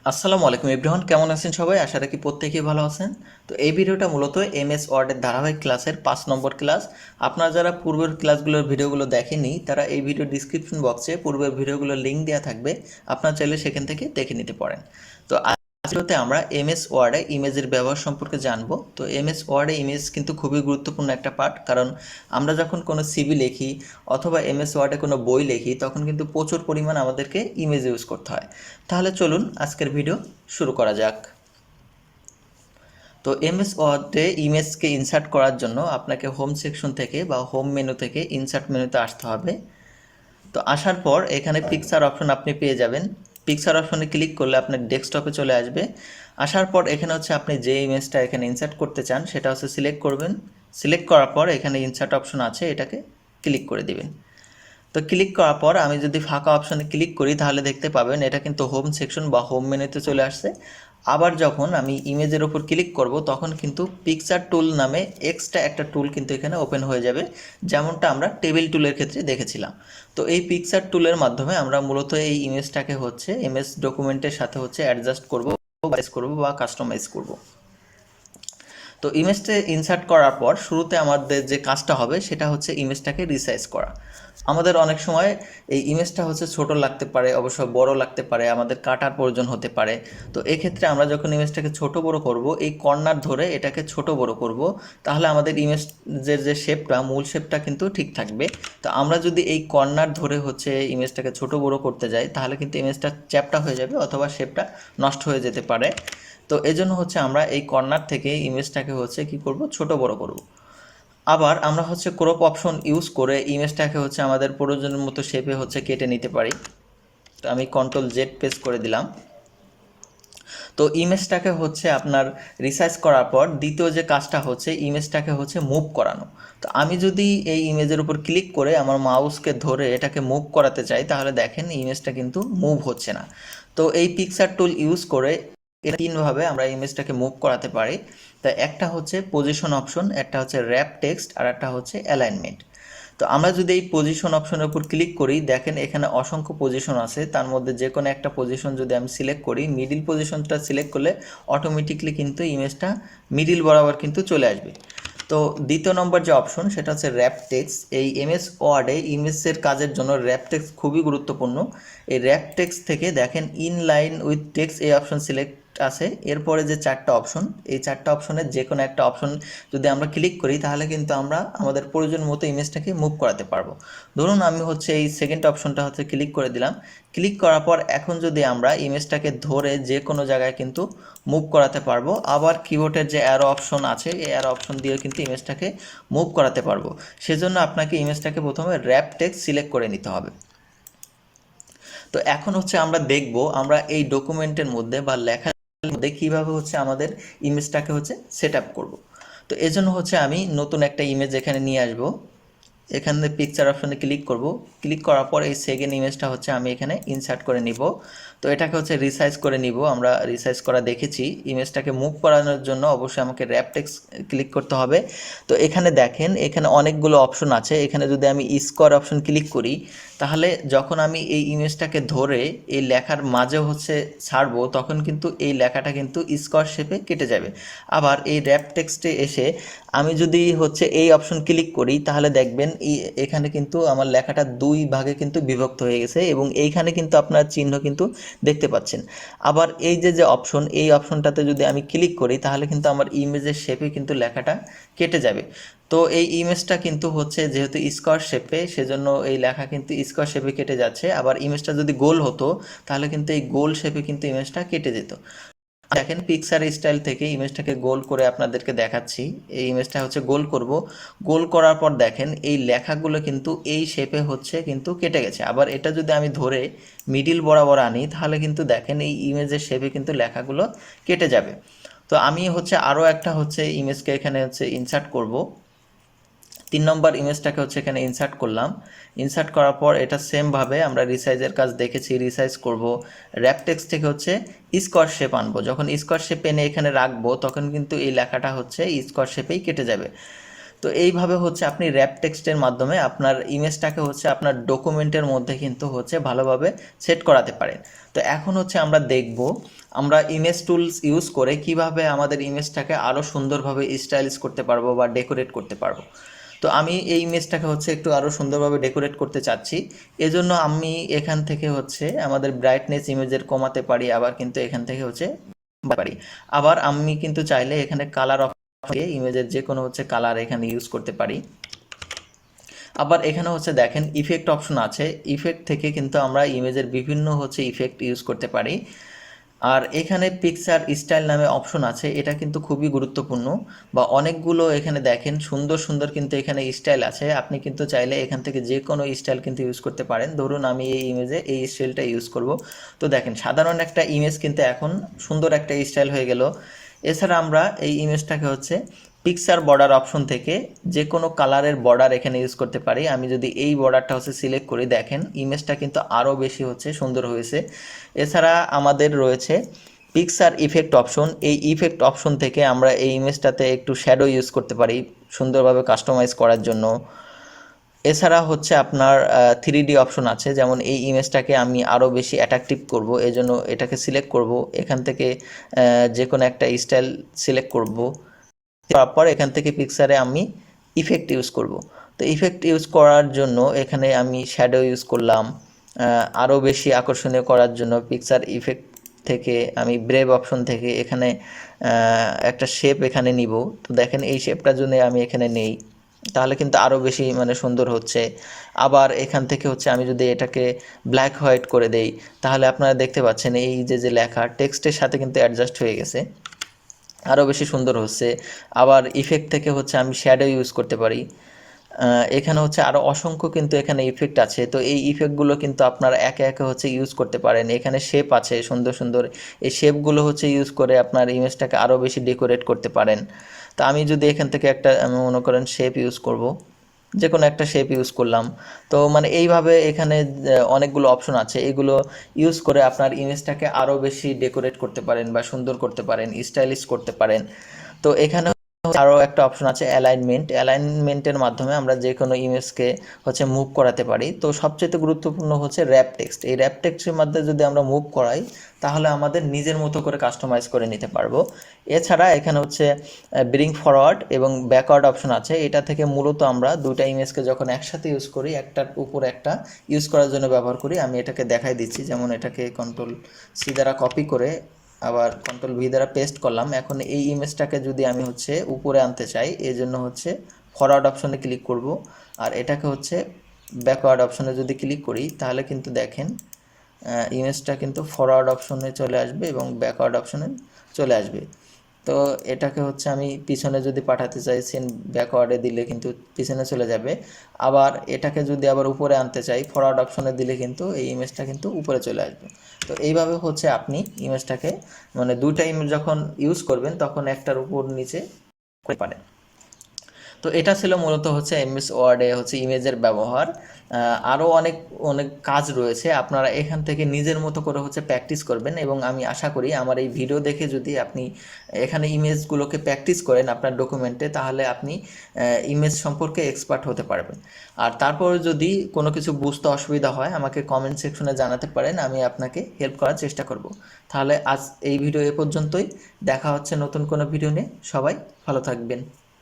আসসালামু আলাইকুম এভরিওয়ান, কেমন আছেন সবাই? আশা রাখি প্রত্যেকেই ভালো আছেন। তো এই ভিডিওটা মূলত এমএস ওয়ার্ডের ধারাবাহিক ক্লাসের 5 নম্বর ক্লাস। আপনারা যারা পূর্বের ক্লাসগুলোর ভিডিওগুলো দেখেননি তারা এই ভিডিও ডিসক্রিপশন বক্সে পূর্বের ভিডিওগুলোর লিঙ্ক দেওয়া থাকবে, আপনারা চাইলে সেখান থেকে দেখে নিতে পারেন। তো আজকে আমরা এমএস ওয়ার্ডে ইমেজের ব্যবহার সম্পর্কে জানবো। তো এমএস ওয়ার্ডে ইমেজ কিন্তু খুবই গুরুত্বপূর্ণ একটা পার্ট, কারণ আমরা যখন কোনো সিভি লিখি অথবা এমএস ওয়ার্ডে কোনো বই লিখি তখন কিন্তু প্রচুর পরিমাণ আমাদেরকে ইমেজ ইউজ করতে হয়। তাহলে চলুন আজকের ভিডিও শুরু করা যাক। তো এমএস ওয়ার্ডে ইমেজকে ইনসার্ট করার জন্য আপনাকে হোম সেকশন থেকে বা হোম মেনু থেকে ইনসার্ট মেনুতে আসতে হবে। তো আসার পর এখানে পিকচার অপশন আপনি পেয়ে যাবেন। পিকচার অপশনে ক্লিক করলে আপনার ডেস্কটপে চলে আসবে। আসার পর এখানে হচ্ছে আপনি যে ইমেজটা এখানে ইনসার্ট করতে চান সেটা হচ্ছে সিলেক্ট করবেন। সিলেক্ট করার পর এখানে ইনসার্ট অপশন আছে, এটাকে ক্লিক করে দিবেন। তো ক্লিক করার পর আমি যদি ফাঁকা অপশনে ক্লিক করি তাহলে দেখতে পাবেন এটা কিন্তু হোম সেকশন বা হোম মেনুতে চলে আসছে। আবার যখন আমি ইমেজের ওপর ক্লিক করব তখন কিন্তু পিকচার টুল নামে এক্সট্রা একটা টুল কিন্তু এখানে ওপেন হয়ে যাবে, যেমনটা আমরা টেবিল টুলের ক্ষেত্রে দেখেছিলাম। তো এই পিকচার টুলের মাধ্যমে আমরা মূলত এই ইমেজটাকে হচ্ছে এমএস ডকুমেন্টের সাথে হচ্ছে অ্যাডজাস্ট করব বা কাস্টমাইজ করব। তো ইমেজটা ইনসার্ট করার পর শুরুতে আমাদের যে কাজটা হবে সেটা হচ্ছে ইমেজটাকে রিসাইজ করা। আমাদের অনেক সময় এই ইমেজটা হচ্ছে ছোট লাগতে পারে, অবশ্য বড় লাগতে পারে, আমাদের কাটার প্রয়োজন হতে পারে। তো এক্ষেত্রে আমরা যখন ইমেজটাকে ছোট বড় করব, এই কর্নার ধরে এটাকে ছোট বড় করব, তাহলে আমাদের ইমেজের যে শেপটা, মূল শেপটা কিন্তু ঠিক থাকবে। তো আমরা যদি এই কর্নার ধরে হচ্ছে ইমেজটাকে ছোট বড় করতে যাই তাহলে কিন্তু ইমেজটা চ্যাপ্টা হয়ে যাবে অথবা শেপটা নষ্ট হয়ে যেতে পারে। তো এজন্য হচ্ছে আমরা এই কর্নার থেকে ইমেজটাকে হচ্ছে কি করব, ছোট বড় করব। আবার আমরা হচ্ছে ক্রপ অপশন ইউজ করে ইমেজটাকে হচ্ছে আমাদের প্রয়োজনের মতো শেপে হচ্ছে কেটে নিতে পারি। তো আমি কন্ট্রোল জেড প্রেস করে দিলাম। তো ইমেজটাকে হচ্ছে আপনার রিসাইজ করার পর দ্বিতীয় যে কাজটা হচ্ছে ইমেজটাকে হচ্ছে মুভ করানো। তো আমি যদি এই ইমেজের উপর ক্লিক করে আমার মাউসকে ধরে এটাকে মুভ করাতে চাই তাহলে দেখেন ইমেজটা কিন্তু মুভ হচ্ছে না। তো এই পিকচার টুল ইউজ করে তিনভাবে আমরা ইমেজটাকে মুভ করাতে পারি। তা একটা হচ্ছে পজিশন অপশন, একটা হচ্ছে র্যাপ টেক্সট, আর একটা হচ্ছে অ্যালাইনমেন্ট। তো আমরা যদি এই পজিশন অপশনের উপর ক্লিক করি দেখেন এখানে অসংখ্য পজিশন আছে, তার মধ্যে যে কোনো একটা পজিশন যদি আমি সিলেক্ট করি, মিডিল পজিশনটা সিলেক্ট করলে অটোমেটিকলি কিন্তু ইমেজটা মিডিল বরাবর কিন্তু চলে আসবে। তো দ্বিতীয় নম্বর যে অপশন সেটা হচ্ছে র্যাপ টেক্সট। এই এমএস ওয়ার্ডে ইমেজের কাজের জন্য র্যাপ টেক্সট খুবই গুরুত্বপূর্ণ। এই র্যাপ টেক্সট থেকে দেখেন ইন লাইন উইথ টেক্সট এই অপশন সিলেক্ট আছে। এরপরে যে চারটা অপশন, এই চারটা অপশনের যে কোনো একটা অপশন যদি আমরা ক্লিক করি তাহলে কিন্তু আমরা আমাদের প্রয়োজন মতো ইমেজটাকে মুভ করাতে পারবো। ধরুন আমি হচ্ছে এই সেকেন্ড অপশনটা হচ্ছে ক্লিক করে দিলাম। ক্লিক করার পর এখন যদি আমরা ইমেজটাকে ধরে যে কোনো জায়গায় কিন্তু মুভ করাতে পারবো। আবার কিবোর্ডের যে অ্যারো অপশন আছে এই অ্যারো অপশন দিয়ে কিন্তু ইমেজটাকে মুভ করাতে পারবো। সেজন্য আপনাকে ইমেজটাকে প্রথমে র্যাপ টেক্সট সিলেক্ট করে নিতে হবে। তো এখন হচ্ছে আমরা দেখব আমরা এই ডকুমেন্টের মধ্যে বা লেখার মধ্যে কীভাবে হচ্ছে আমাদের ইমেজটাকে হচ্ছে সেট আপ করবো। তো এজন্য হচ্ছে আমি নতুন একটা ইমেজ এখানে নিয়ে আসবো। এখানে পিকচার অপশনে ক্লিক করব। ক্লিক করার পর এই সেকেন্ড ইমেজটা হচ্ছে আমি এখানে ইনসার্ট করে নিব। তো এটাকে হচ্ছে রিসাইজ করে নিব। আমরা রিসাইজ করা দেখেছি। ইমেজটাকে মুভ করানোর জন্য অবশ্যই আমাকে র্যাপ টেক্সট ক্লিক করতে হবে। তো এখানে দেখেন এখানে অনেকগুলো অপশন আছে। এখানে যদি আমি স্কোয়ার অপশন ক্লিক করি তাহলে যখন আমি এই ইমেজটাকে ধরে এই লেখার মাঝে হচ্ছে ছাড়বো তখন কিন্তু এই লেখাটা কিন্তু স্কোয়ার শেপে কেটে যাবে। আবার এই র্যাপ টেক্সটে এসে আমি যদি হচ্ছে এই অপশন ক্লিক করি তাহলে দেখবেন এখানে কিন্তু আমার লেখাটা দুই ভাগে কিন্তু বিভক্ত হয়ে গেছে এবং এইখানে কিন্তু আপনার চিহ্ন কিন্তু দেখতে পাচ্ছেন। আবার এই যে অপশন, এই অপশনটাতে যদি আমি ক্লিক করি তাহলে কিন্তু আমার ইমেজের শেপে কিন্তু লেখাটা কেটে যাবে। তো এই ইমেজটা কিন্তু হচ্ছে যেহেতু স্কোয়ার শেপে সেজন্য এই লেখা কিন্তু স্কোয়ার শেপে কেটে যাচ্ছে। আবার ইমেজটা যদি গোল হতো তাহলে কিন্তু এই গোল শেপে কিন্তু ইমেজটা কেটে যেত। দেখেন পিকচার স্টাইল থেকে ইমেজটাকে গোল করে আপনাদেরকে দেখাচ্ছি। এই ইমেজটা হচ্ছে গোল করব। গোল করার পর দেখেন এই লেখাগুলো কিন্তু এই শেপে হচ্ছে কিন্তু কেটে গেছে। আবার এটা যদি আমি ধরে মিডিল বরাবর আনি তাহলে কিন্তু দেখেন এই ইমেজের শেপে কিন্তু লেখাগুলো কেটে যাবে। তো আমি হচ্ছে আরও একটা হচ্ছে ইমেজকে এখানে হচ্ছে ইনসার্ট করব। 3 নম্বর ইমেজটাকে হচ্ছে এখানে ইনসার্ট করলাম। ইনসার্ট করার পর এটা সেমভাবে আমরা রিসাইজের কাজ দেখেছি, রিসাইজ করব। র্যাপ টেক্সট থেকে হচ্ছে স্কোয়ার শেপ আনবো। যখন স্কোয়ার শেপ এনে এখানে রাখবো তখন কিন্তু এই লেখাটা হচ্ছে স্কোয়ার শেপেই কেটে যাবে। তো এইভাবে হচ্ছে আপনি র্যাপ টেক্সটের মাধ্যমে আপনার ইমেজটাকে হচ্ছে আপনার ডকুমেন্টের মধ্যে কিন্তু হচ্ছে ভালোভাবে সেট করাতে পারেন। তো এখন হচ্ছে আমরা দেখব আমরা ইমেজ টুলস ইউজ করে কিভাবে আমাদের ইমেজটাকে আরও সুন্দরভাবে স্টাইলিশ করতে পারবো বা ডেকোরেট করতে পারবো। তো আমি এই ইমেজটাকে হচ্ছে একটু আরও সুন্দরভাবে ডেকোরেট করতে চাচ্ছি। এজন্য আমি এখান থেকে হচ্ছে আমাদের ব্রাইটনেস ইমেজের কমাতে পারি, আবার কিন্তু এখান থেকে হচ্ছে পারি। আবার আমি কিন্তু চাইলে এখানে কালার অপশন ইমেজের যে কোনো হচ্ছে কালার এখানে ইউজ করতে পারি। আবার এখানে হচ্ছে দেখেন ইফেক্ট অপশন আছে, ইফেক্ট থেকে কিন্তু আমরা ইমেজের বিভিন্ন হচ্ছে ইফেক্ট ইউজ করতে পারি। আর এখানে পিকচার স্টাইল নামে অপশন আছে, এটা কিন্তু খুবই গুরুত্বপূর্ণ। বা অনেকগুলো এখানে দেখেন সুন্দর সুন্দর কিন্তু এখানে স্টাইল আছে, আপনি কিন্তু চাইলে এখান থেকে যে কোনো স্টাইল কিন্তু ইউজ করতে পারেন। ধরুন আমি এই ইমেজে এই স্টাইলটা ইউজ করব। তো দেখেন সাধারণ একটা ইমেজ কিন্তু এখন সুন্দর একটা স্টাইল হয়ে গেল। এছাড়া আমরা এই ইমেজটাকে হচ্ছে পিকচার বর্ডার অপশন থেকে যে কোনো কালারের বর্ডার এখানে ইউজ করতে পারি। আমি যদি এই বর্ডারটা হচ্ছে সিলেক্ট করি, দেখেন ইমেজটা কিন্তু আরও বেশি হচ্ছে সুন্দর হয়েছে। এছাড়া আমাদের রয়েছে পিকচার ইফেক্ট অপশন, এই ইফেক্ট অপশন থেকে আমরা এই ইমেজটাতে একটু শ্যাডো ইউজ করতে পারি সুন্দরভাবে কাস্টমাইজ করার জন্য। এছাড়া হচ্ছে আপনার 3D অপশন আছে, যেমন এই ইমেজটাকে আমি আরও বেশি অ্যাট্রাকটিভ করব, এজন্য এটাকে সিলেক্ট করব, এখান থেকে যে কোনো একটা স্টাইল সিলেক্ট করব, তারপর এখান থেকে পিকচারে আমি ইফেক্ট ইউজ করব। তো ইফেক্ট ইউজ করার জন্য এখানে আমি শ্যাডো ইউজ করলাম। আরও বেশি আকর্ষণীয় করার জন্য পিকচার ইফেক্ট থেকে আমি ব্রেভ অপশন থেকে এখানে একটা শেপ এখানে নিব। তো দেখেন এই শেপটা যদি আমি এখানে নেই তাহলে কিন্তু আরও বেশি মানে সুন্দর হচ্ছে। আবার এখান থেকে হচ্ছে আমি যদি এটাকে ব্ল্যাক হোয়াইট করে দেই তাহলে আপনারা দেখতে পাচ্ছেন এই যে লেখা টেক্সটের সাথে কিন্তু অ্যাডজাস্ট হয়ে গেছে, আরও বেশি সুন্দর হচ্ছে। আবার ইফেক্ট থেকে হচ্ছে আমি শ্যাডো ইউজ করতে পারি। এখানে হচ্ছে আরও অসংখ্য কিন্তু এখানে ইফেক্ট আছে। তো এই ইফেক্টগুলো কিন্তু আপনারা একে একে হচ্ছে ইউজ করতে পারেন। এখানে শেপ আছে সুন্দর সুন্দর, এই শেপগুলো হচ্ছে ইউজ করে আপনার ইমেজটাকে আরও বেশি ডেকোরেট করতে পারেন। তো আমি যদি এখান থেকে একটা মনে করেন শেপ ইউজ করব, যে কোনো একটা শেপ ইউজ করলাম। তো মানে এইভাবে এখানে অনেকগুলো অপশন আছে, এগুলো ইউজ করে আপনার ইমেজটাকে আরও বেশি ডেকোরেট করতে পারেন বা সুন্দর করতে পারেন, স্টাইলিশ করতে পারেন। তো এখানে আরও একটা অপশন আছে অ্যালাইনমেন্ট, অ্যালাইনমেন্টের মাধ্যমে আমরা যে কোনো ইমেজকে হচ্ছে মুভ করাতে পারি। তো সবচেয়ে গুরুত্বপূর্ণ হচ্ছে র্যাপ টেক্সট, এই র্যাপ টেক্সটের মাধ্যমে যদি আমরা মুভ করাই তাহলে আমাদের নিজের মতো করে কাস্টমাইজ করে নিতে পারবো। এছাড়া এখানে হচ্ছে ব্রিং ফরওয়ার্ড এবং ব্যাকওয়ার্ড অপশন আছে, এটা থেকে মূলত আমরা দুইটা ইমেজকে যখন একসাথে ইউজ করি একটার উপর একটা ইউজ করার জন্য ব্যবহার করি। আমি এটাকে দেখাই দিচ্ছি, যেমন এটাকে কন্ট্রোল-C দ্বারা কপি করে আবার কন্ট্রোল-V দ্বারা পেস্ট করলাম। এখন এই ইমেজটাকে যদি আমি হচ্ছে উপরে আনতে চাই এই জন্য হচ্ছে ফরওয়ার্ড অপশনে ক্লিক করব, আর এটাকে হচ্ছে ব্যাকওয়ার্ড অপশনে যদি ক্লিক করি তাহলে কিন্তু দেখেন ইমেজটা কিন্তু ফরওয়ার্ড অপশনে চলে আসবে এবং ব্যাকওয়ার্ড অপশনে চলে আসবে। তো এটাকে হচ্ছে আমি পিছনে যদি পাঠাতে চাই সেন ব্যাকওয়ার্ডে দিলে কিন্তু পিছনে চলে যাবে। আবার এটাকে যদি আবার উপরে আনতে চাই ফরওয়ার্ড অপশনে দিলে কিন্তু এই ইমেজটা কিন্তু উপরে চলে আসবে। তো এইভাবে হচ্ছে আপনি ইমেজটাকে মানে দুইটা ইমেজ যখন ইউজ করবেন তখন একটার উপর নিচে করতে পারেন। তো এটা ছিল মূলত হচ্ছে এমএস ওয়ার্ডে হচ্ছে ইমেজের ব্যবহার। আরও অনেক অনেক কাজ রয়েছে, আপনারা এখান থেকে নিজের মতো করে হচ্ছে প্র্যাকটিস করবেন এবং আমি আশা করি আমার এই ভিডিও দেখে যদি আপনি এখানে ইমেজগুলোকে প্র্যাকটিস করেন আপনার ডকুমেন্টে তাহলে আপনি ইমেজ সম্পর্কে এক্সপার্ট হতে পারবেন। আর তারপরে যদি কোনো কিছু বুঝতে অসুবিধা হয় আমাকে কমেন্ট সেকশনে জানাতে পারেন, আমি আপনাকে হেল্প করার চেষ্টা করব। তাহলে আজ এই ভিডিও এ পর্যন্তই, দেখা হচ্ছে নতুন কোনো ভিডিও নিয়ে। সবাই ভালো থাকবেন।